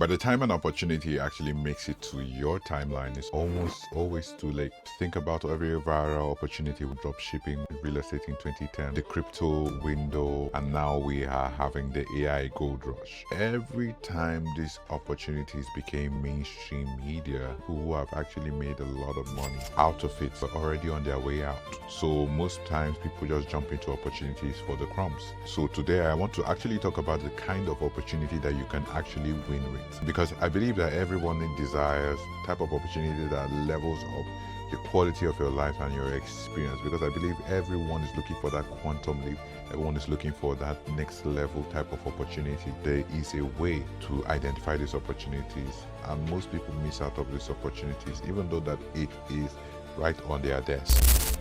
By the time an opportunity actually makes it to your timeline, it's almost always too late. Think about every viral opportunity with drop shipping, real estate in 2010, the crypto window, and now we are having the AI gold rush. Every time these opportunities became mainstream media, people who have actually made a lot of money out of it are already on their way out. So most times people just jump into opportunities for the crumbs. So today I want to actually talk about the kind of opportunity that you can actually win with. Because I believe that everyone desires type of opportunity that levels up the quality of your life and your experience. Because I believe everyone is looking for that quantum leap. Everyone is looking for that next level type of opportunity. There is a way to identify these opportunities, and most people miss out of these opportunities, even though that it is right on their desk.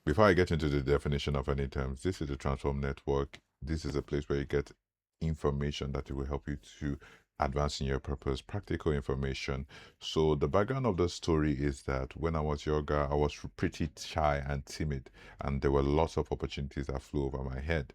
Before I get into the definition of any terms, this is the Transform Network. This is a place where you get information that will help you to advance in your purpose, practical information. So the background of the story is that when I was younger, I was pretty shy and timid, and there were lots of opportunities that flew over my head.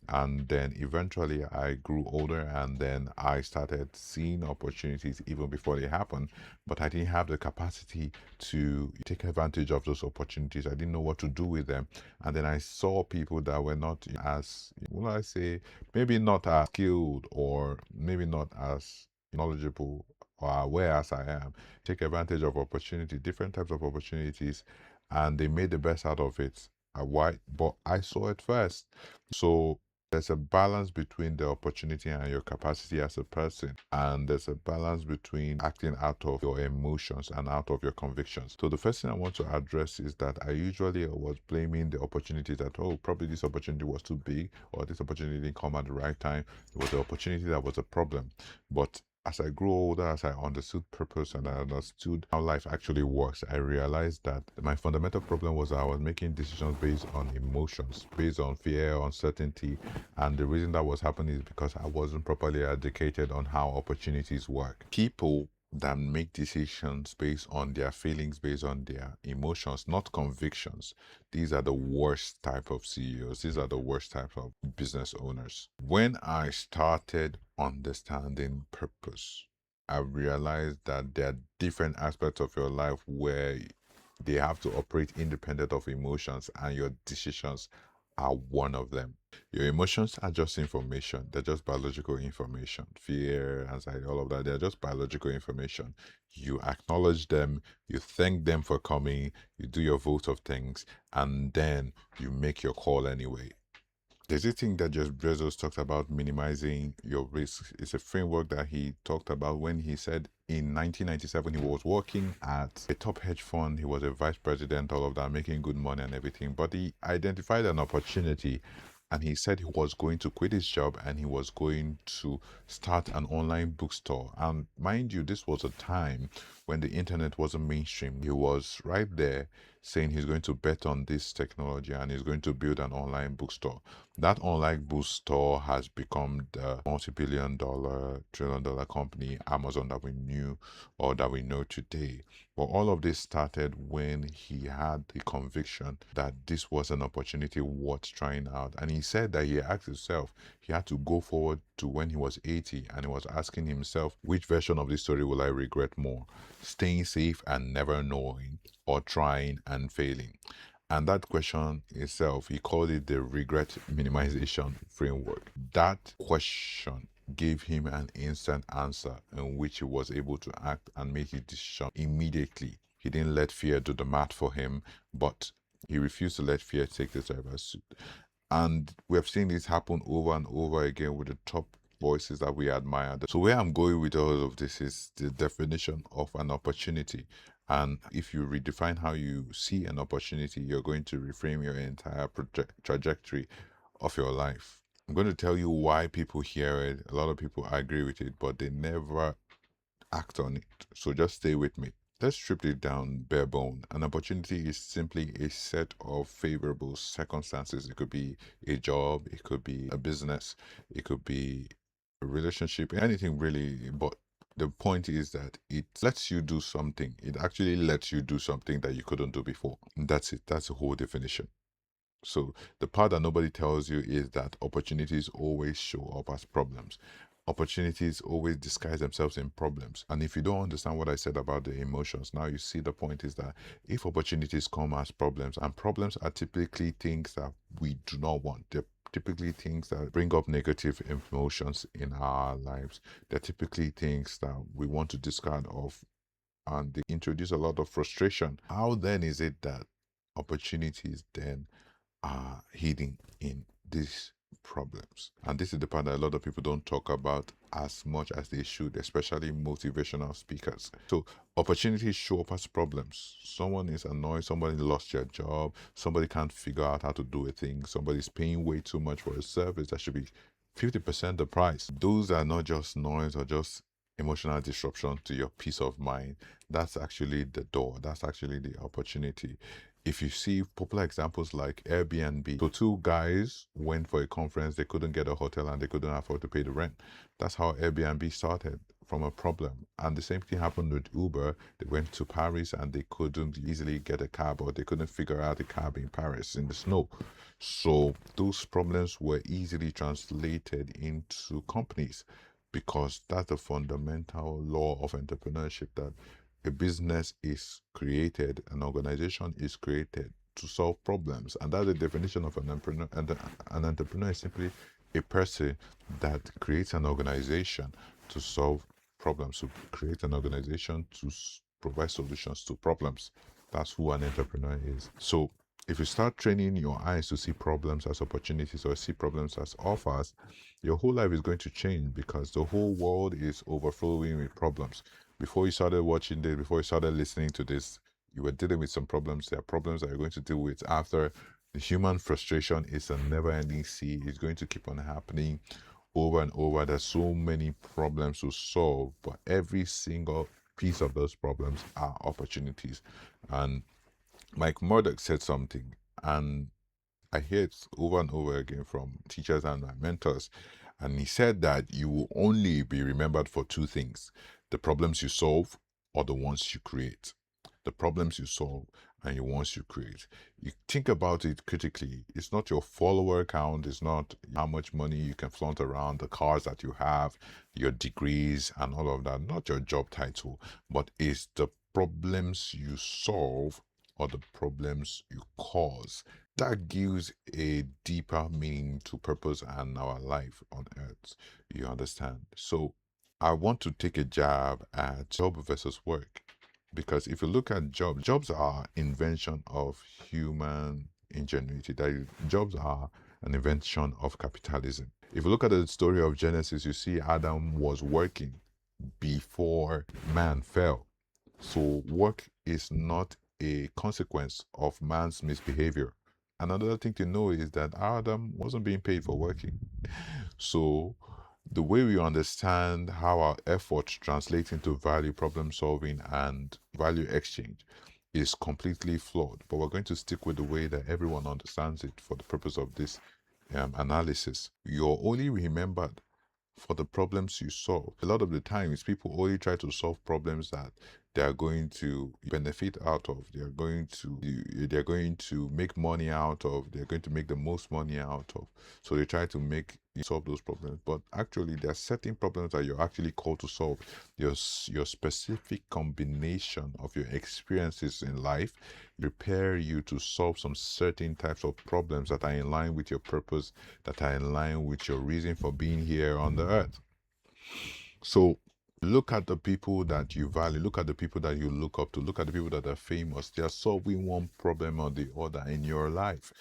And then eventually I grew older, and then I started seeing opportunities even before they happened, but I didn't have the capacity to take advantage of those opportunities. I didn't know what to do with them. And then I saw people that were not as, will I say, maybe not as skilled or maybe not as knowledgeable or aware as I am, take advantage of opportunity, different types of opportunities, and they made the best out of it. Why? But I saw it first. So there's a balance between the opportunity and your capacity as a person, and there's a balance between acting out of your emotions and out of your convictions. So the first thing I want to address is that I usually was blaming the opportunity that, oh, probably this opportunity was too big, or this opportunity didn't come at the right time. It was the opportunity that was a problem. But as I grew older, as I understood purpose and I understood how life actually works, I realized that my fundamental problem was that I was making decisions based on emotions, based on fear, uncertainty. And the reason that was happening is because I wasn't properly educated on how opportunities work. People that make decisions based on their feelings, based on their emotions, not convictions. These are the worst type of CEOs. These are the worst type of business owners. When I started understanding purpose, I realized that there are different aspects of your life where they have to operate independent of emotions, and your decisions are one of them. Your emotions are just information. They're just biological information. Fear, anxiety, all of that. They're just biological information. You acknowledge them, you thank them for coming, you do your vote of thanks, and then you make your call anyway. There's a thing that Jeff Bezos talked about, minimizing your risk. It's a framework that he talked about when he said in 1997 he was working at a top hedge fund. He was a vice president, all of that, making good money and everything. But he identified an opportunity, and he said he was going to quit his job and he was going to start an online bookstore. And mind you, this was a time when the internet wasn't mainstream. He was right there saying he's going to bet on this technology and he's going to build an online bookstore. That online bookstore has become the multi-billion dollar, trillion dollar company, Amazon, that we knew or that we know today. But all of this started when he had the conviction that this was an opportunity worth trying out. And he said that he asked himself, he had to go forward to when he was 80, and he was asking himself, which version of this story will I regret more? Staying safe and never knowing, or trying and failing? And that question itself, he called it the regret minimization framework. That question gave him an instant answer in which he was able to act and make his decision immediately. He didn't let fear do the math for him, but he refused to let fear take the driver's seat. And we have seen this happen over and over again with the top voices that we admire. So where I'm going with all of this is the definition of an opportunity. And if you redefine how you see an opportunity, you're going to reframe your entire trajectory of your life. I'm going to tell you why people hear it. A lot of people agree with it, but they never act on it. So just stay with me. Let's strip it down bare bone. An opportunity is simply a set of favorable circumstances. It could be a job, it could be a business, it could be a relationship, anything really. But the point is that it lets you do something. It actually lets you do something that you couldn't do before. And that's it. That's the whole definition. So the part that nobody tells you is that opportunities always show up as problems. opportunities always disguise themselves in problems. And if you don't understand what I said about the emotions, now you see the point is that if opportunities come as problems, and problems are typically things that we do not want, they're typically things that bring up negative emotions in our lives. They're typically things that we want to discard off, and they introduce a lot of frustration. How then is it that opportunities then are hidden in these problems? And this is the part that a lot of people don't talk about as much as they should, especially motivational speakers. So opportunities show up as problems. Someone is annoyed, somebody lost their job, somebody can't figure out how to do a thing, somebody's paying way too much for a service that should be 50% the price. Those are not just noise or just emotional disruption to your peace of mind. That's actually the door, that's actually the opportunity. If you see popular examples like Airbnb, so two guys went for a conference, they couldn't get a hotel and they couldn't afford to pay the rent. That's how Airbnb started, from a problem. And the same thing happened with Uber. They went to Paris and they couldn't easily get a cab, or they couldn't figure out a cab in Paris in the snow. So those problems were easily translated into companies, because that's the fundamental law of entrepreneurship, that a business is created, an organization is created to solve problems. And that's the definition of an entrepreneur. And an entrepreneur is simply a person that creates an organization to solve problems, to create an organization to provide solutions to problems. That's who an entrepreneur is. So if you start training your eyes to see problems as opportunities or see problems as offers, your whole life is going to change, because the whole world is overflowing with problems. Before you started watching this, before you started listening to this, you were dealing with some problems. There are problems that you're going to deal with after. The human frustration is a never-ending sea. It's going to keep on happening over and over. There's so many problems to solve, but every single piece of those problems are opportunities. And Mike Murdoch said something, and I hear it over and over again from teachers and my mentors. And he said that you will only be remembered for two things: the problems you solve or the ones you create. The problems you solve and the ones you create. You think about it critically. It's not your follower count, it's not how much money you can flaunt around, the cars that you have, your degrees, and all of that, not your job title, but it's the problems you solve or the problems you cause. That gives a deeper meaning to purpose and our life on earth. You understand? So I want to take a jab at job versus work. Because if you look at jobs are invention of human ingenuity. That jobs are an invention of capitalism. If you look at the story of Genesis, you see Adam was working before man fell. So work is not a consequence of man's misbehavior. Another thing to know is that Adam wasn't being paid for working. So the way we understand how our efforts translate into value, problem solving, and value exchange is completely flawed. But we're going to stick with the way that everyone understands it for the purpose of this analysis. You're only remembered for the problems you solve. A lot of the times, people only try to solve problems that they are going to benefit out of. They're going to make money out of. They're going to make the most money out of. So they try to solve those problems. But actually, there are certain problems that you're actually called to solve. Your specific combination of your experiences in life prepare you to solve some certain types of problems that are in line with your purpose, that are in line with your reason for being here on the earth. So look at the people that you value, look at the people that you look up to, look at the people that are famous. They are solving one problem or the other in your life.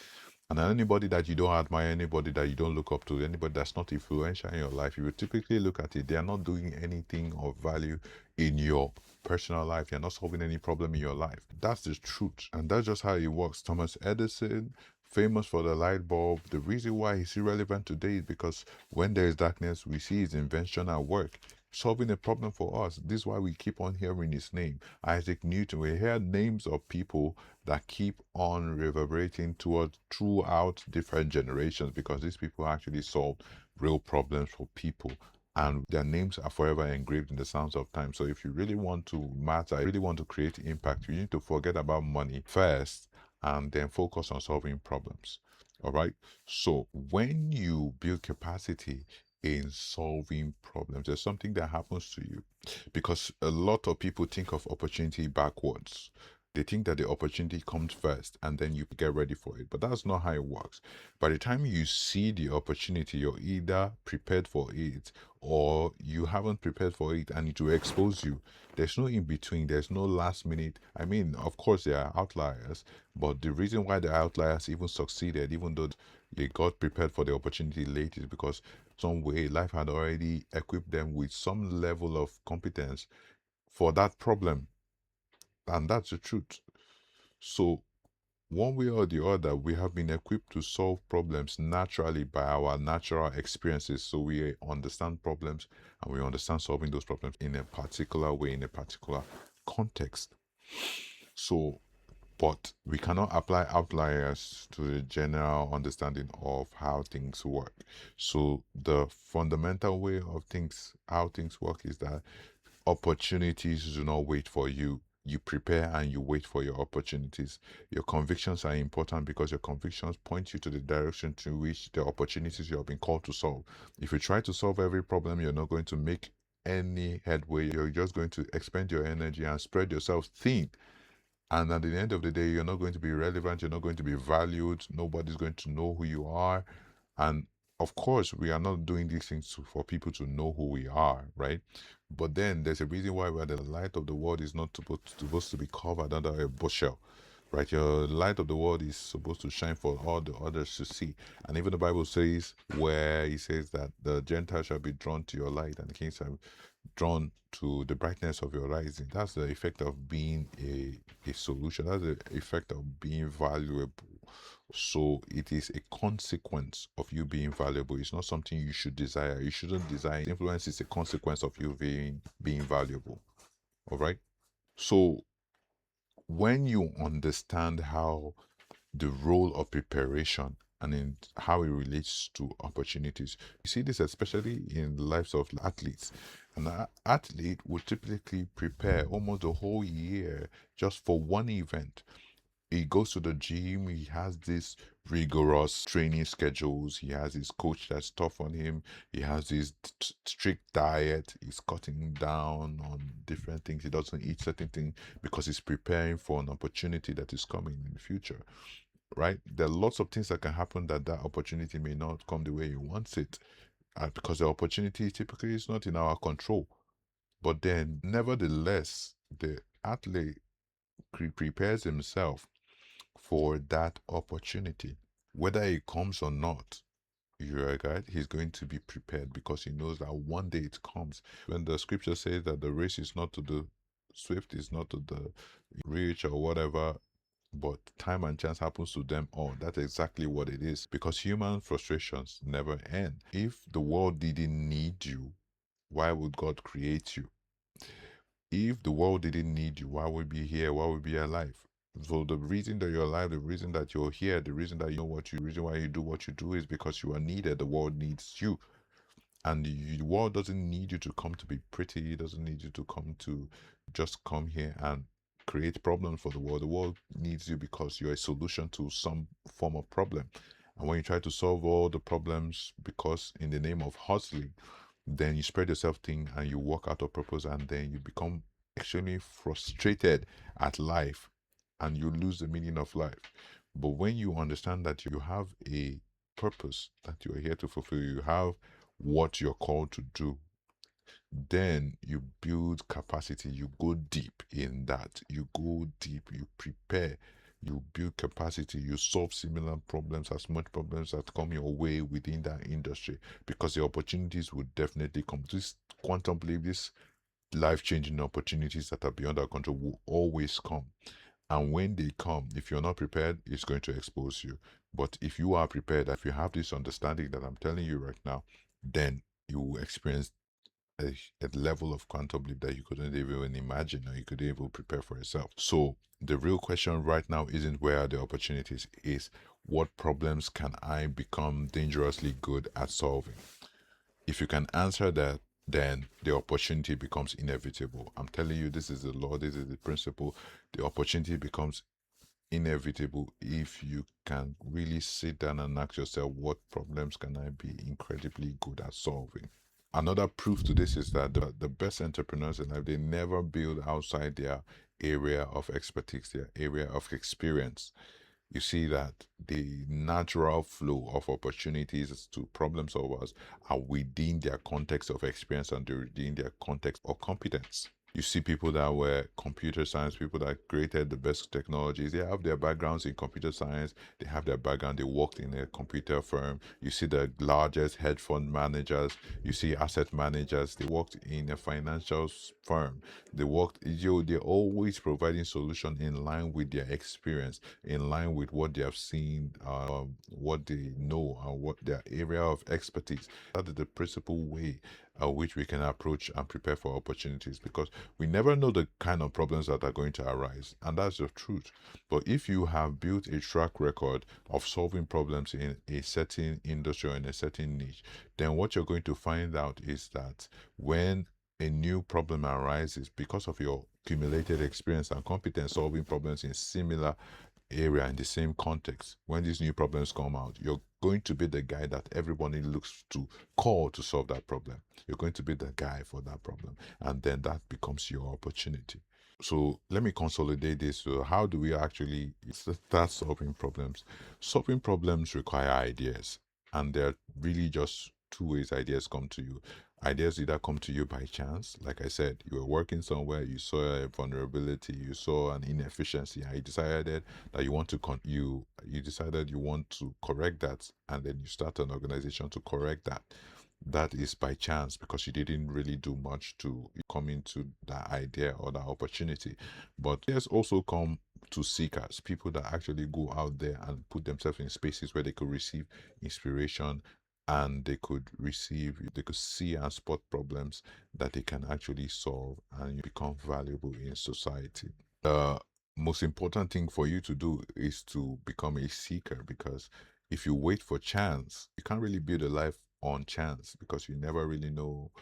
And anybody that you don't admire, anybody that you don't look up to, anybody that's not influential in your life, you will typically look at it. They are not doing anything of value in your personal life. You're not solving any problem in your life. That's the truth. And that's just how it works. Thomas Edison, famous for the light bulb. The reason why he's irrelevant today is because when there is darkness, we see his invention at work, solving a problem for us. This is why we keep on hearing his name. Isaac Newton. We hear names of people that keep on reverberating throughout different generations, because these people actually solve real problems for people, and their names are forever engraved in the sands of time. So if you really want to matter, really want to create impact, you need to forget about money first and then focus on solving problems. All right. So when you build capacity in solving problems. There's something that happens to you because a lot of people think of opportunity backwards. They think that the opportunity comes first and then you get ready for it. But that's not how it works. By the time you see the opportunity, you're either prepared for it or you haven't prepared for it and it will expose you. There's no in between, there's no last minute. I mean, of course, there are outliers, but the reason why the outliers even succeeded, even though they got prepared for the opportunity late, is because some way life had already equipped them with some level of competence for that problem, and that's the truth. So one way or the other, we have been equipped to solve problems naturally by our natural experiences. So we understand problems and we understand solving those problems in a particular way, in a particular context. So but we cannot apply outliers to the general understanding of how things work. So the fundamental way of things, how things work, is that opportunities do not wait for you. You prepare and you wait for your opportunities. Your convictions are important because your convictions point you to the direction to which the opportunities you have been called to solve. If you try to solve every problem, you're not going to make any headway. You're just going to expend your energy and spread yourself thin, and at the end of the day, you're not going to be relevant, you're not going to be valued, nobody's going to know who you are. And of course, we are not doing these things for people to know who we are, right? But then there's a reason why the light of the world is not supposed to be covered under a bushel, right? Your light of the world is supposed to shine for all the others to see. And even the Bible says, where he says that the Gentiles shall be drawn to your light and the kings shall drawn to the brightness of your rising. That's the effect of being a solution. That's the effect of being valuable. So it is a consequence of you being valuable. It's not something you should desire. You shouldn't desire. Influence is a consequence of you being valuable. All right. So when you understand how the role of preparation and in how it relates to opportunities. You see this especially in the lives of athletes. An athlete would typically prepare almost a whole year just for one event. He goes to the gym, he has this rigorous training schedules, he has his coach that's tough on him, he has this strict diet, he's cutting down on different things, he doesn't eat certain things because he's preparing for an opportunity that is coming in the future, right? There are lots of things that can happen that opportunity may not come the way he wants it, because the opportunity typically is not in our control. But then, nevertheless, the athlete prepares himself for that opportunity, whether it comes or not. You're right, he's going to be prepared because he knows that one day it comes. When the scripture says that the race is not to the swift, is not to the rich or whatever, but time and chance happens to them all. That's exactly what it is, because human frustrations never end. If the world didn't need you, why would God create you? If the world didn't need you, why would we be here? Why would we be alive? So the reason that you're alive, the reason that you're here, the reason that you know what you, reason why you do what you do is because you are needed. The world needs you. And the world doesn't need you to come to be pretty. It doesn't need you to come to just come here and create problems for the world. The world needs you because you're a solution to some form of problem. And when you try to solve all the problems because in the name of hustling, then you spread yourself thin and you walk out of purpose, and then you become extremely frustrated at life and you lose the meaning of life. But when you understand that you have a purpose that you are here to fulfill, you have what you're called to do, then you build capacity. You go deep in that. You go deep, you prepare, you build capacity, you solve similar problems, as much problems that come your way within that industry, because the opportunities will definitely come. This quantum belief, this life-changing opportunities that are beyond our control will always come. And when they come, if you're not prepared, it's going to expose you. But if you are prepared, if you have this understanding that I'm telling you right now, then you will experience a level of quantum leap that you couldn't even imagine or you couldn't even prepare for yourself. So the real question right now isn't where are the opportunities, is what problems can I become dangerously good at solving? If you can answer that, then the opportunity becomes inevitable. I'm telling you, this is the law, this is the principle. The opportunity becomes inevitable if you can really sit down and ask yourself, what problems can I be incredibly good at solving? Another proof to this is that the best entrepreneurs in life, they never build outside their area of expertise, their area of experience. You see that the natural flow of opportunities to problem solvers are within their context of experience and within their context of competence. You see people that were computer science, people that created the best technologies, they have their backgrounds in computer science, they have their background, they worked in a computer firm. You see the largest hedge fund managers, you see asset managers, they worked in a financial firm. They worked, they're always providing solution in line with their experience, in line with what they have seen, what they know, and what their area of expertise. That is the principal way which we can approach and prepare for opportunities, because we never know the kind of problems that are going to arise, and that's the truth. But if you have built a track record of solving problems in a certain industry or in a certain niche, then what you're going to find out is that when a new problem arises, because of your accumulated experience and competence solving problems in similar area in the same context, when these new problems come out, you're going to be the guy that everybody looks to call to solve that problem. You're going to be the guy for that problem, and then that becomes your opportunity. So let me consolidate this. So how do we actually start solving problems? Solving problems require ideas, and there are really just two ways ideas come to you. Ideas either come to you by chance, like I said, you were working somewhere, you saw a vulnerability, you saw an inefficiency, and you decided that you want to you decided you want to correct that, and then you start an organization to correct that. That is by chance, because you didn't really do much to come into that idea or that opportunity. But there's also come to seekers, people that actually go out there and put themselves in spaces where they could receive inspiration, and they could see and spot problems that they can actually solve, and you become valuable in society. The most important thing for you to do is to become a seeker, because if you wait for chance, you can't really build a life on chance, because you never really know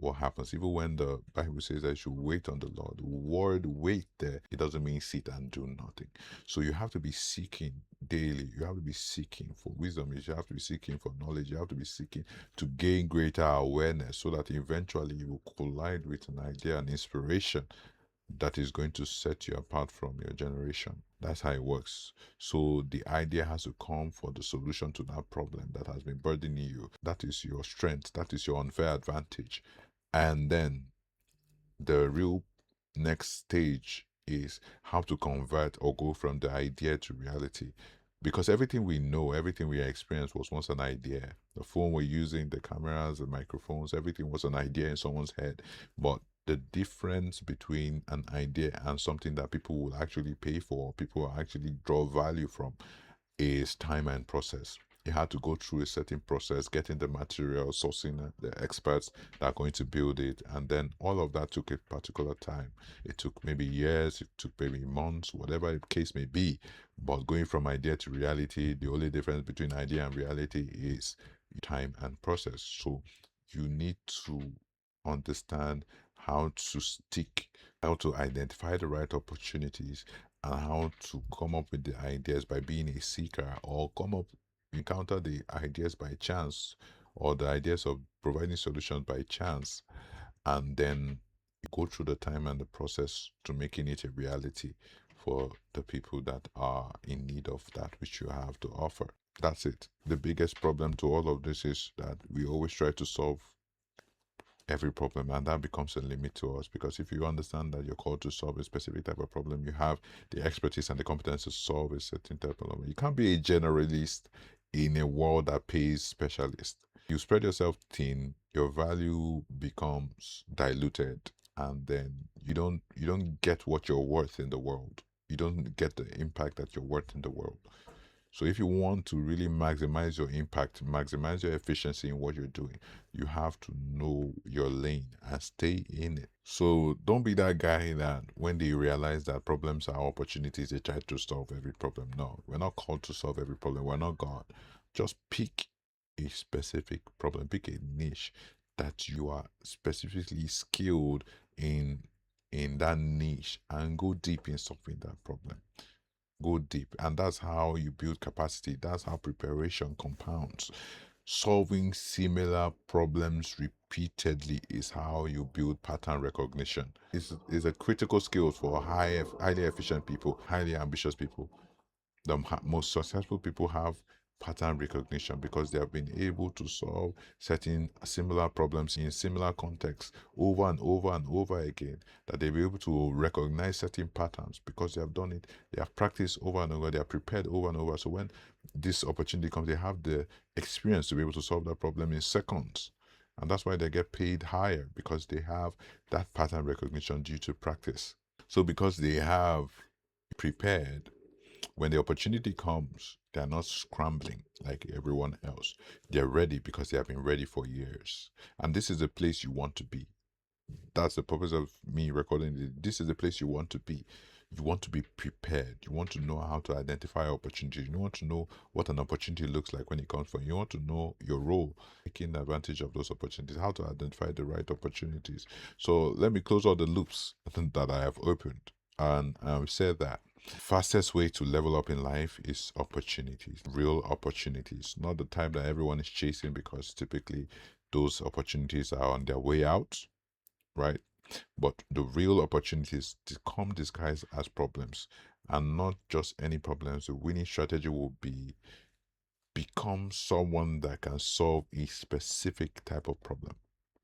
what happens. Even when the Bible says that you should wait on the Lord, the word wait there, it doesn't mean sit and do nothing. So you have to be seeking daily. You have to be seeking for wisdom. You have to be seeking for knowledge. You have to be seeking to gain greater awareness, so that eventually you will collide with an idea, an inspiration that is going to set you apart from your generation. That's how it works. So the idea has to come for the solution to that problem that has been burdening you. That is your strength. That is your unfair advantage. And then the real next stage is how to convert or go from the idea to reality. Because everything we know, everything we experience was once an idea. The phone we're using, the cameras, the microphones, everything was an idea in someone's head. But the difference between an idea and something that people will actually pay for, people will actually draw value from, is time and process. You had to go through a certain process, getting the material, sourcing the experts that are going to build it, and then all of that took a particular time. It took maybe years, it took maybe months, whatever the case may be. But going from idea to reality, the only difference between idea and reality is time and process. So you need to understand how to stick, how to identify the right opportunities, and how to come up with the ideas by being a seeker, or come up encounter the ideas by chance, or the ideas of providing solutions by chance, and then go through the time and the process to making it a reality for the people that are in need of that which you have to offer. That's it. The biggest problem to all of this is that we always try to solve every problem, and that becomes a limit to us, because if you understand that you're called to solve a specific type of problem, you have the expertise and the competence to solve a certain type of problem. You can't be a generalist in a world that pays specialists. You spread yourself thin, your value becomes diluted, and then you don't get what you're worth in the world. You don't get the impact that you're worth in the world. So if you want to really maximize your impact, maximize your efficiency in what you're doing, you have to know your lane and stay in it. So don't be that guy that when they realize that problems are opportunities, they try to solve every problem. No, we're not called to solve every problem. We're not God. Just pick a specific problem, pick a niche that you are specifically skilled in that niche, and go deep in solving that problem. Go deep. And that's how you build capacity. That's how preparation compounds. Solving similar problems repeatedly is how you build pattern recognition. It's a critical skill for highly efficient people, highly ambitious people. The most successful people have pattern recognition because they have been able to solve certain similar problems in similar contexts over and over and over again, that they'll be able to recognize certain patterns because they have done it, they have practiced over and over, they are prepared over and over. So when this opportunity comes, they have the experience to be able to solve that problem in seconds. And that's why they get paid higher, because they have that pattern recognition due to practice. So because they have prepared, when the opportunity comes, they're not scrambling like everyone else. They're ready because they have been ready for years. And this is the place you want to be. That's the purpose of me recording this. This is the place you want to be. You want to be prepared. You want to know how to identify opportunities. You want to know what an opportunity looks like when it comes from you. You want to know your role, taking advantage of those opportunities, how to identify the right opportunities. So let me close all the loops that I have opened and say that fastest way to level up in life is opportunities, real opportunities, not the type that everyone is chasing, because typically those opportunities are on their way out, right? But the real opportunities to come disguised as problems, and not just any problems. The winning strategy will be become someone that can solve a specific type of problem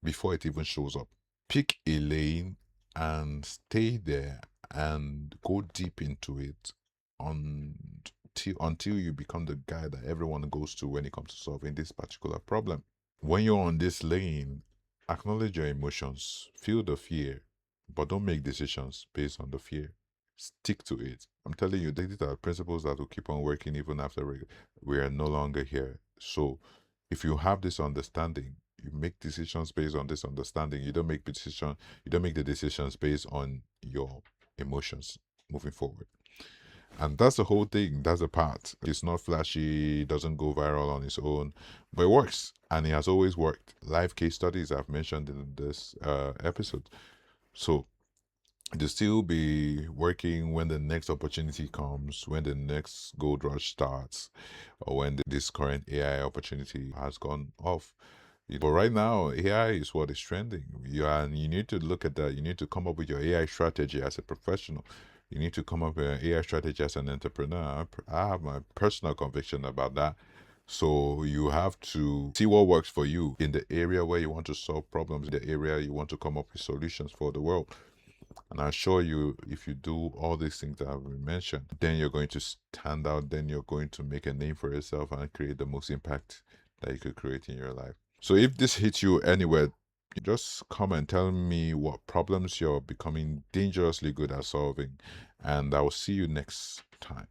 before it even shows up. Pick a lane and stay there and go deep into it until you become the guy that everyone goes to when it comes to solving this particular problem. When you're on this lane, acknowledge your emotions, feel the fear, but don't make decisions based on the fear. Stick to it. I'm telling you, these are principles that will keep on working even after we are no longer here. So, if you have this understanding, you make decisions based on this understanding. You don't make the decisions based on your emotions moving forward. And that's the whole thing. That's the part. It's not flashy, doesn't go viral on its own, but it works. And it has always worked. Live case studies I've mentioned in this episode. So to still be working when the next opportunity comes, when the next gold rush starts, or when this current AI opportunity has gone off. But right now, AI is what is trending. And you need to look at that. You need to come up with your AI strategy as a professional. You need to come up with an AI strategy as an entrepreneur. I have my personal conviction about that. So you have to see what works for you in the area where you want to solve problems, in the area you want to come up with solutions for the world. And I assure you, if you do all these things that I've mentioned, then you're going to stand out, then you're going to make a name for yourself and create the most impact that you could create in your life. So if this hits you anywhere, just come and tell me what problems you're becoming dangerously good at solving, and I will see you next time.